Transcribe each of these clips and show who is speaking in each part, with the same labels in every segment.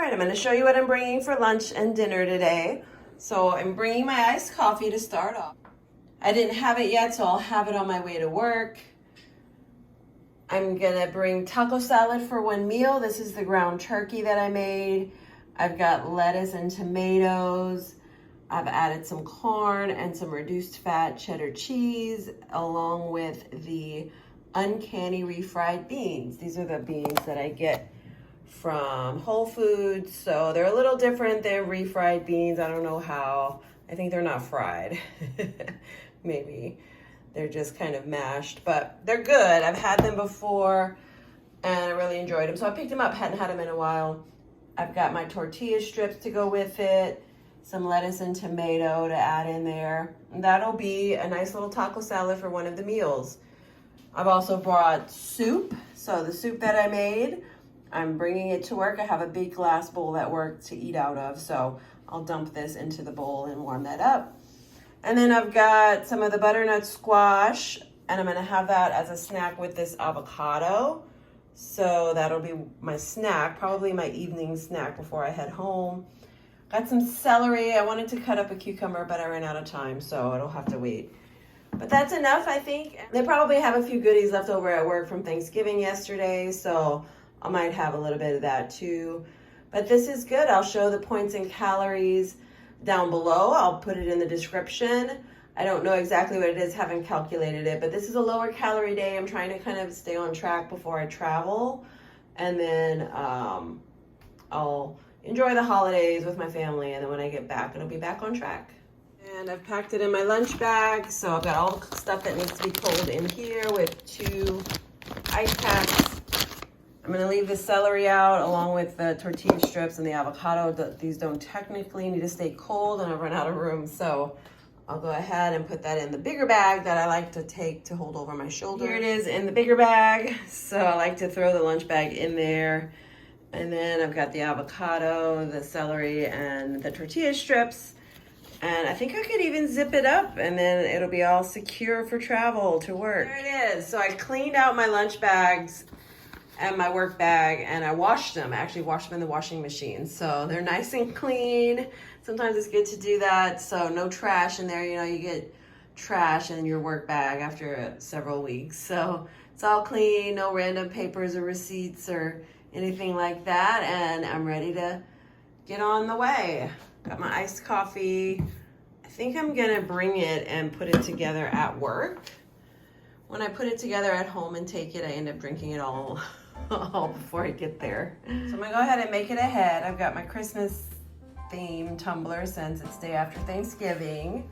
Speaker 1: All right, I'm going to show you what I'm bringing for lunch and dinner today. So I'm bringing my iced coffee to start off. I didn't have it yet, so I'll have it on my way to work. I'm going to bring taco salad for one meal. This is the ground turkey that I made. I've got lettuce and tomatoes. I've added some corn and some reduced fat cheddar cheese along with the uncanny refried beans. These are the beans that I get from Whole Foods. So they're a little different than refried beans. I don't know how. I think they're not fried. Maybe they're just kind of mashed, but they're good. I've had them before and I really enjoyed them. So I picked them up, hadn't had them in a while. I've got my tortilla strips to go with it, some lettuce and tomato to add in there. And that'll be a nice little taco salad for one of the meals. I've also brought soup. So the soup that I made, I'm bringing it to work. I have a big glass bowl at work to eat out of. So I'll dump this into the bowl and warm that up. And then I've got some of the butternut squash, and I'm gonna have that as a snack with this avocado. So that'll be my snack, probably my evening snack before I head home. Got some celery. I wanted to cut up a cucumber, but I ran out of time, so it'll have to wait. But that's enough, I think. They probably have a few goodies left over at work from Thanksgiving yesterday, so I might have a little bit of that too. But this is good. I'll show the points and calories down below. I'll put it in the description. I don't know exactly what it is, haven't calculated it, but this is a lower calorie day. I'm trying to kind of stay on track before I travel. And then I'll enjoy the holidays with my family. And then when I get back, it'll be back on track. And I've packed it in my lunch bag. So I've got all the stuff that needs to be cold in here with 2 ice packs. I'm gonna leave the celery out along with the tortilla strips and the avocado. These don't technically need to stay cold and I've run out of room. So I'll go ahead and put that in the bigger bag that I like to take to hold over my shoulder. Here it is in the bigger bag. So I like to throw the lunch bag in there. And then I've got the avocado, the celery, and the tortilla strips. And I think I could even zip it up and then it'll be all secure for travel to work. There it is. So I cleaned out my lunch bags and my work bag and I washed them. I actually washed them in the washing machine. So they're nice and clean. Sometimes it's good to do that. So no trash in there. You know, you get trash in your work bag after several weeks. So it's all clean, no random papers or receipts or anything like that. And I'm ready to get on the way. Got my iced coffee. I think I'm gonna bring it and put it together at work. When I put it together at home and take it, I end up drinking it all before I get there. So I'm gonna go ahead and make it ahead. I've got my Christmas theme tumbler since it's day after Thanksgiving.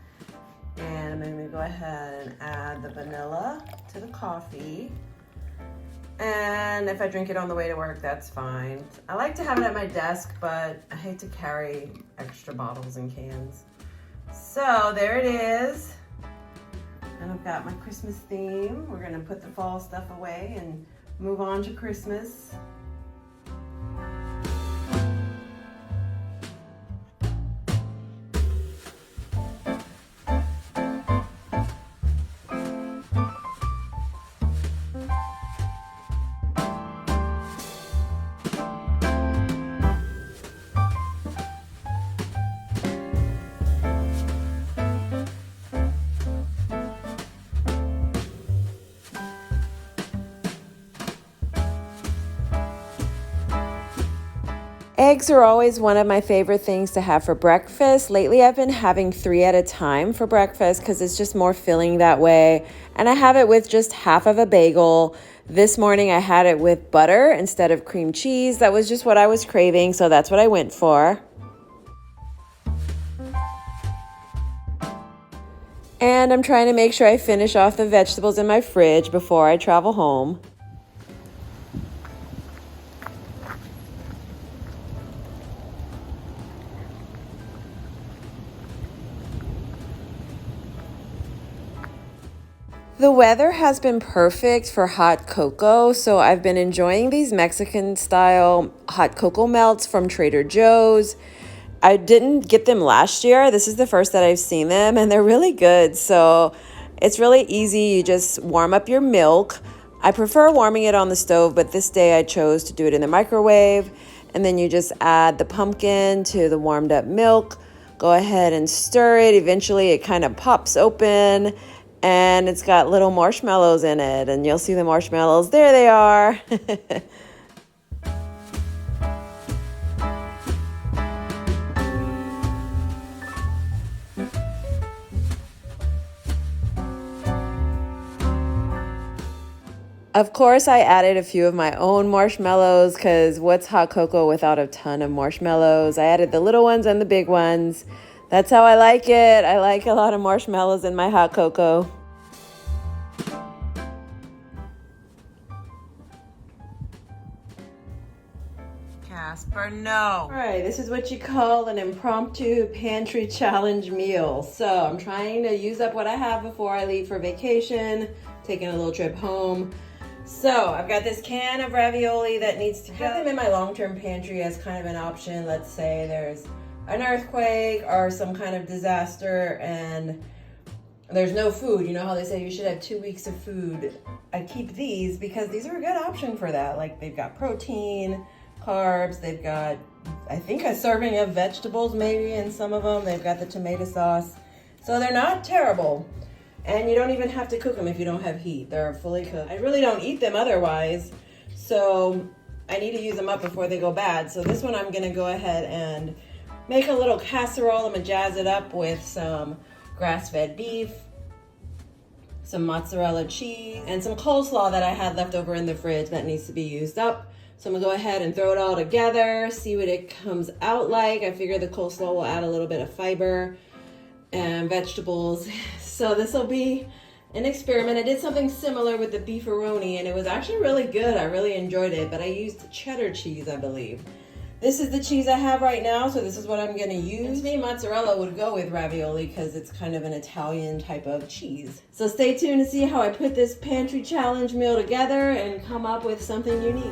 Speaker 1: And I'm gonna go ahead and add the vanilla to the coffee. And if I drink it on the way to work, that's fine. I like to have it at my desk, but I hate to carry extra bottles and cans. So there it is. And I've got my Christmas theme. We're gonna put the fall stuff away and move on to Christmas. Eggs are always one of my favorite things to have for breakfast. Lately, I've been having 3 at a time for breakfast because it's just more filling that way. And I have it with just half of a bagel. This morning, I had it with butter instead of cream cheese. That was just what I was craving, so that's what I went for. And I'm trying to make sure I finish off the vegetables in my fridge before I travel home. The weather has been perfect for hot cocoa, so I've been enjoying these Mexican-style hot cocoa melts from Trader Joe's. I didn't get them last year. This is the first that I've seen them, and they're really good. So it's really easy. You just warm up your milk. I prefer warming it on the stove, but this day I chose to do it in the microwave. And then you just add the pumpkin to the warmed up milk. Go ahead and stir it. Eventually it kind of pops open and it's got little marshmallows in it. And you'll see the marshmallows. There they are. Of course, I added a few of my own marshmallows because what's hot cocoa without a ton of marshmallows? I added the little ones and the big ones. That's how I like it. I like a lot of marshmallows in my hot cocoa. Casper, no. All right, this is what you call an impromptu pantry challenge meal. So I'm trying to use up what I have before I leave for vacation, taking a little trip home. So I've got this can of ravioli that needs to go. I have them in my long-term pantry as kind of an option. Let's say there's an earthquake or some kind of disaster and there's no food. You know how they say you should have 2 weeks of food? I keep these because these are a good option for that. Like they've got protein, carbs, they've got, I think, a serving of vegetables maybe in some of them. They've got the tomato sauce. So they're not terrible. And you don't even have to cook them if you don't have heat. They're fully cooked. I really don't eat them otherwise, so I need to use them up before they go bad. So this one I'm gonna go ahead and make a little casserole. I'm gonna jazz it up with some grass-fed beef, some mozzarella cheese, and some coleslaw that I had left over in the fridge that needs to be used up. So I'm gonna go ahead and throw it all together, see what it comes out like. I figure the coleslaw will add a little bit of fiber and vegetables. So this will be an experiment. I did something similar with the beefaroni and it was actually really good. I really enjoyed it, but I used cheddar cheese, I believe. This is the cheese I have right now, so this is what I'm gonna use. And to me, mozzarella would go with ravioli because it's kind of an Italian type of cheese. So stay tuned to see how I put this pantry challenge meal together and come up with something unique.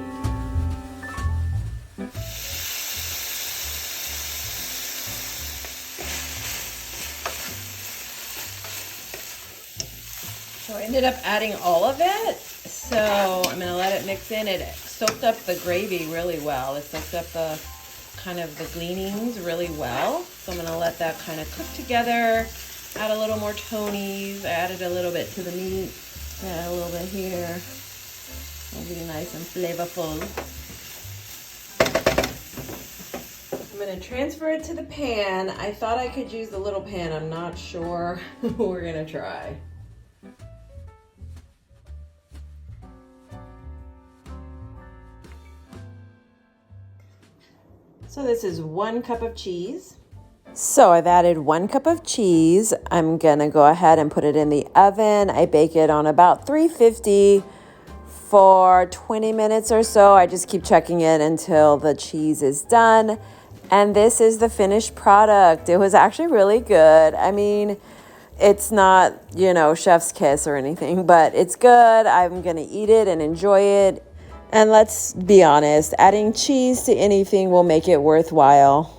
Speaker 1: So I ended up adding all of it. So I'm gonna let it mix in. It soaked up the gravy really well. It soaked up the kind of the gleanings really well. So I'm gonna let that kind of cook together. Add a little more Tony's. I added a little bit to the meat. Add a little bit here. It'll be nice and flavorful. I'm gonna transfer it to the pan. I thought I could use the little pan. I'm not sure. We're gonna try. So this is 1 cup of cheese. So I've added 1 cup of cheese. I'm gonna go ahead and put it in the oven. I bake it on about 350 for 20 minutes or so. I just keep checking it until the cheese is done. And this is the finished product. It was actually really good. I mean, it's not, you know, chef's kiss or anything, but it's good. I'm gonna eat it and enjoy it. And let's be honest, adding cheese to anything will make it worthwhile.